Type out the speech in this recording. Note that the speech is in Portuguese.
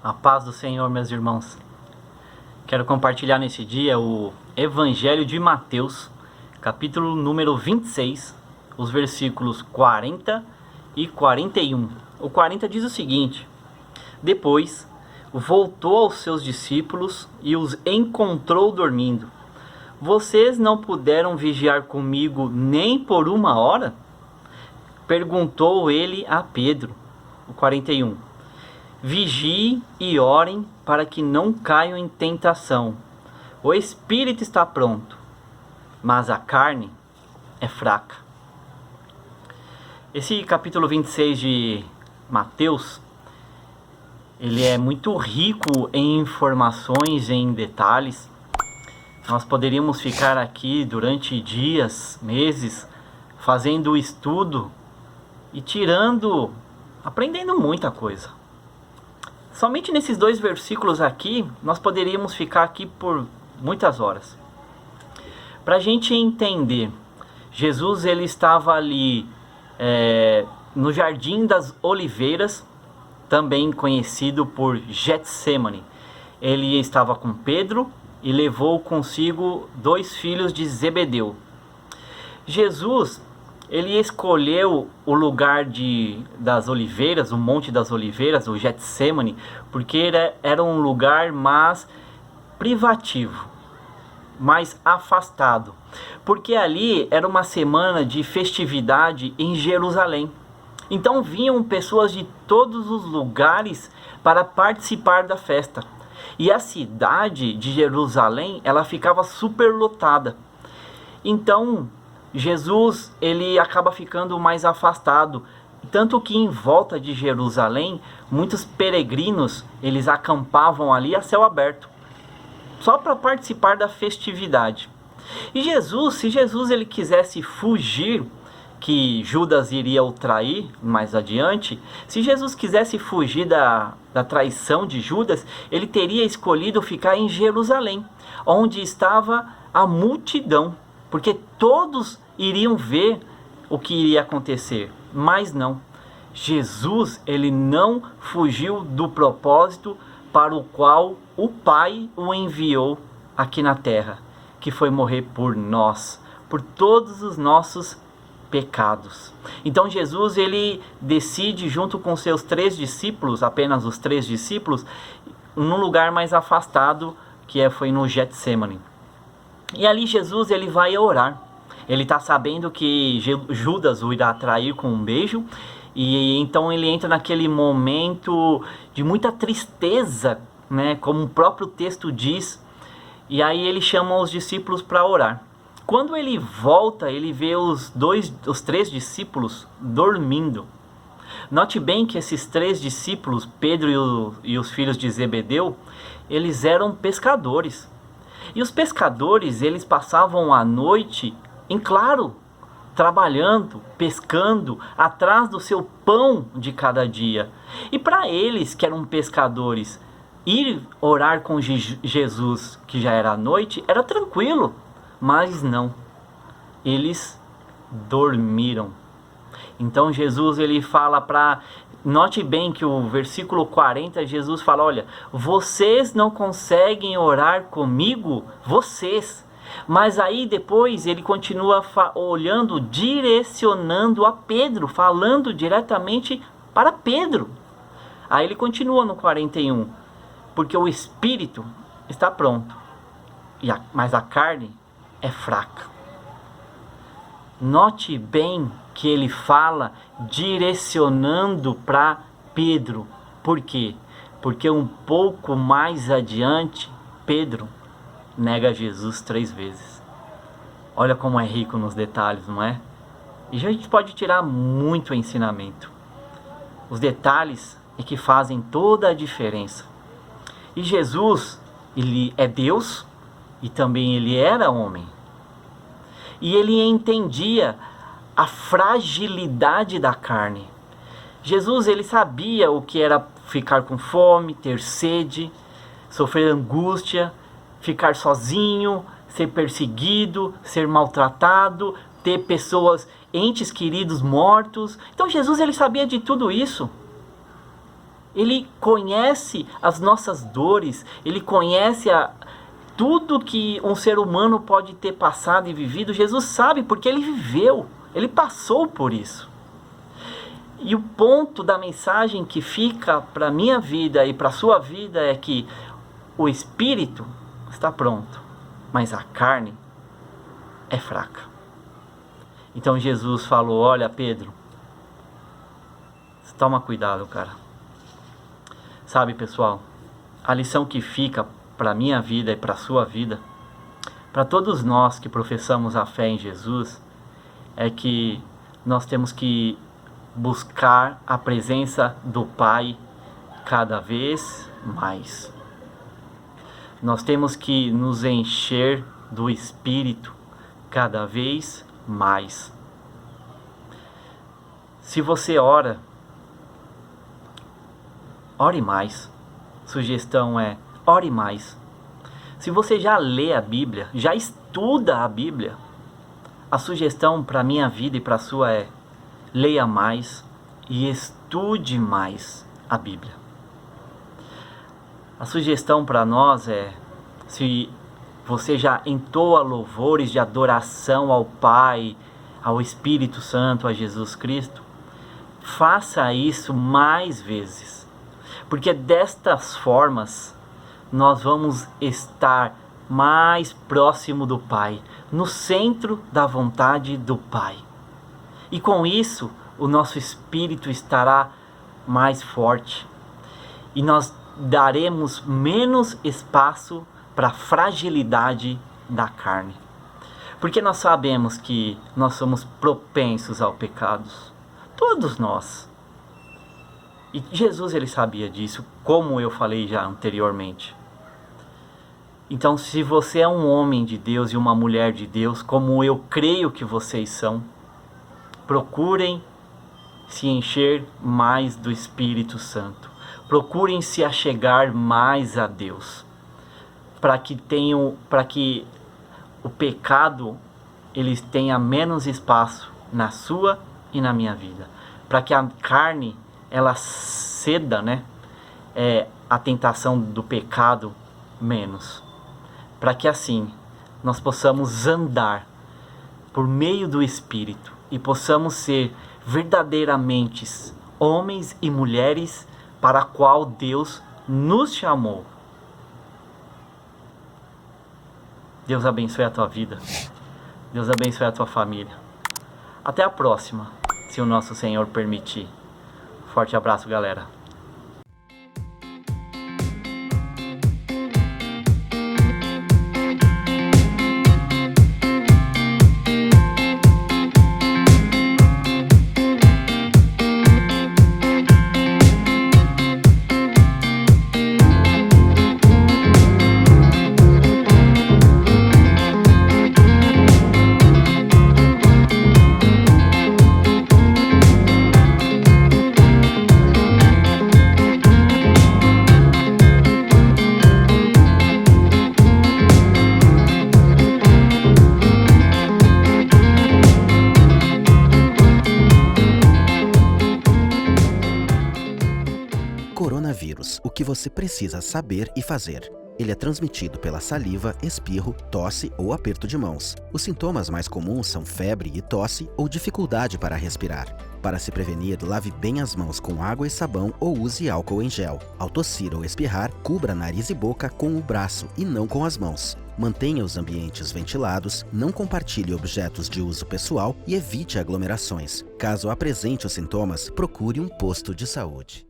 A paz do Senhor, meus irmãos. Quero compartilhar nesse dia o Evangelho de Mateus, capítulo número 26, os versículos 40 e 41. O 40 diz o seguinte: Depois voltou aos seus discípulos e os encontrou dormindo. Vocês não puderam vigiar comigo nem por 1 hora? Perguntou ele a Pedro. O 41. Vigiem e orem para que não caiam em tentação. O espírito está pronto, mas a carne é fraca. Esse capítulo 26 de Mateus, ele é muito rico em informações, em detalhes. Nós poderíamos ficar aqui durante dias, meses, fazendo o estudo e aprendendo muita coisa. Somente nesses 2 versículos aqui, nós poderíamos ficar aqui por muitas horas. Para a gente entender, Jesus ele estava ali no Jardim das Oliveiras, também conhecido por Getsemane. Ele estava com Pedro e levou consigo 2 filhos de Zebedeu. Jesus ele escolheu o lugar das oliveiras, o Monte das Oliveiras, o Getsemane, porque era um lugar mais privativo, mais afastado. Porque ali era uma semana de festividade em Jerusalém. Então vinham pessoas de todos os lugares para participar da festa. E a cidade de Jerusalém, ela ficava superlotada. Então Jesus ele acaba ficando mais afastado, tanto que em volta de Jerusalém muitos peregrinos eles acampavam ali a céu aberto, só para participar da festividade. E se Jesus ele quisesse fugir, que Judas iria o trair mais adiante, se Jesus quisesse fugir da traição de Judas, ele teria escolhido ficar em Jerusalém, onde estava a multidão, porque todos iriam ver o que iria acontecer. Mas não, Jesus ele não fugiu do propósito para o qual o Pai o enviou aqui na terra, que foi morrer por nós, por todos os nossos pecados. Então Jesus ele decide, junto com seus 3 discípulos, apenas os 3 discípulos, num lugar mais afastado, foi no Getsemane. E ali Jesus ele vai orar. Ele está sabendo que Judas o irá trair com um beijo. E então ele entra naquele momento de muita tristeza, né, como o próprio texto diz. E aí ele chama os discípulos para orar. Quando ele volta, ele vê os 3 discípulos dormindo. Note bem que esses 3 discípulos, Pedro e os filhos de Zebedeu, eles eram pescadores. E os pescadores, eles passavam a noite em claro, trabalhando, pescando, atrás do seu pão de cada dia. E para eles, que eram pescadores, ir orar com Jesus, que já era noite, era tranquilo. Mas não, eles dormiram. Então Jesus ele fala note bem que o versículo 40, Jesus fala, olha, vocês não conseguem orar comigo, vocês. Mas aí depois ele continua olhando, direcionando a Pedro, falando diretamente para Pedro. Aí ele continua no 41, porque o espírito está pronto, mas a carne é fraca. Note bem que ele fala direcionando para Pedro. Por quê? Porque um pouco mais adiante, Pedro nega Jesus 3 vezes. Olha como é rico nos detalhes, não é? E a gente pode tirar muito ensinamento. Os detalhes é que fazem toda a diferença. E Jesus, ele é Deus e também ele era homem. E ele entendia a fragilidade da carne. Jesus ele sabia o que era ficar com fome, ter sede, sofrer angústia, ficar sozinho, ser perseguido, ser maltratado, ter pessoas, entes queridos mortos. Então Jesus ele sabia de tudo isso. Ele conhece as nossas dores, Ele conhece tudo que um ser humano pode ter passado e vivido. Jesus sabe porque Ele viveu, Ele passou por isso. E o ponto da mensagem que fica para a minha vida e para a sua vida é que o espírito está pronto, mas a carne é fraca. Então Jesus falou: olha, Pedro, toma cuidado, cara. Sabe, pessoal, a lição que fica para a minha vida e para a sua vida, para todos nós que professamos a fé em Jesus, é que nós temos que buscar a presença do Pai cada vez mais. Nós temos que nos encher do Espírito cada vez mais. Se você ora, ore mais. Sugestão é: ore mais. Se você já lê a Bíblia, já estuda a Bíblia, a sugestão para a minha vida e para a sua é: leia mais e estude mais a Bíblia. A sugestão para nós é: se você já entoa louvores de adoração ao Pai, ao Espírito Santo, a Jesus Cristo, faça isso mais vezes. Porque destas formas nós vamos estar mais próximo do Pai, no centro da vontade do Pai. E com isso, o nosso espírito estará mais forte. E nós daremos menos espaço para a fragilidade da carne. Porque nós sabemos que nós somos propensos ao pecado. Todos nós. E Jesus, ele sabia disso, como eu falei já anteriormente. Então, se você é um homem de Deus e uma mulher de Deus, como eu creio que vocês são, procurem se encher mais do Espírito Santo. Procurem se achegar mais a Deus, para que o pecado ele tenha menos espaço na sua e na minha vida, para que a carne ela ceda, a tentação do pecado menos, para que assim nós possamos andar por meio do Espírito e possamos ser verdadeiramente homens e mulheres para a qual Deus nos chamou. Deus abençoe a tua vida. Deus abençoe a tua família. Até a próxima, se o nosso Senhor permitir. Forte abraço, galera. Coronavírus, o que você precisa saber e fazer. Ele é transmitido pela saliva, espirro, tosse ou aperto de mãos. Os sintomas mais comuns são febre e tosse ou dificuldade para respirar. Para se prevenir, lave bem as mãos com água e sabão ou use álcool em gel. Ao tossir ou espirrar, cubra nariz e boca com o braço e não com as mãos. Mantenha os ambientes ventilados, não compartilhe objetos de uso pessoal e evite aglomerações. Caso apresente os sintomas, procure um posto de saúde.